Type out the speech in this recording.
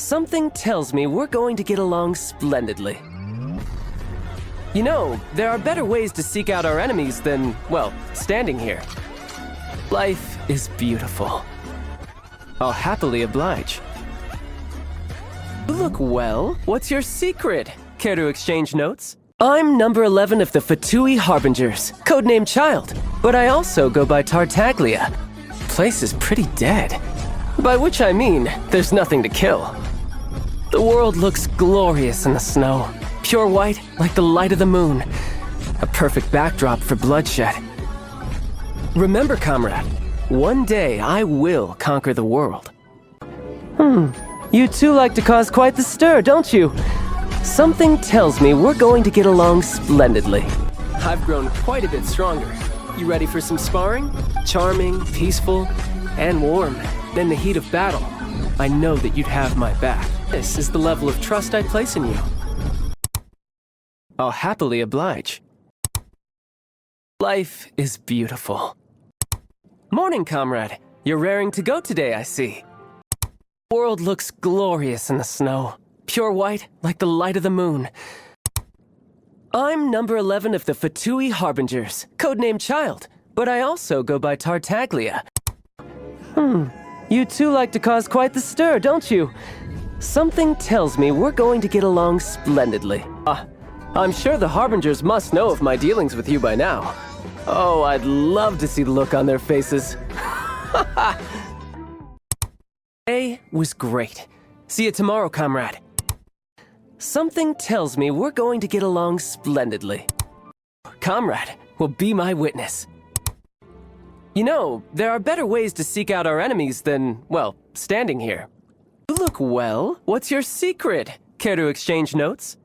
Something tells me we're going to get along splendidly. You know, there are better ways to seek out our enemies than, well, standing here. Life is beautiful. I'll happily oblige. Look well, what's your secret? Care to exchange notes? I'm number 11 of the Fatui Harbingers, codename Childe, but I also go by Tartaglia. Place is pretty dead. By which I mean, there's nothing to kill. The world looks glorious in the snow, pure white like the light of the moon. A perfect backdrop for bloodshed. Remember, comrade, one day I will conquer the world. You two like to cause quite the stir, don't you? Something tells me we're going to get along splendidly. I've grown quite a bit stronger. You ready for some sparring? Charming, peaceful, and warm. In the heat of battle, I know that you'd have my back. This is the level of trust I place in you. I'll happily oblige. Life is beautiful. Morning, comrade. You're raring to go today, I see. The world looks glorious in the snow, pure white like the light of the moon. I'm number 11 of the Fatui Harbingers, codename Childe, but I also go by Tartaglia. You two like to cause quite the stir, don't you? Something tells me we're going to get along splendidly. I'm sure the Harbingers must know of my dealings with you by now. Oh, I'd love to see the look on their faces. Today was great. See you tomorrow, comrade. Something tells me we're going to get along splendidly. Comrade will be my witness. You know, there are better ways to seek out our enemies than, well, standing here. Look well, what's your secret? Care to exchange notes?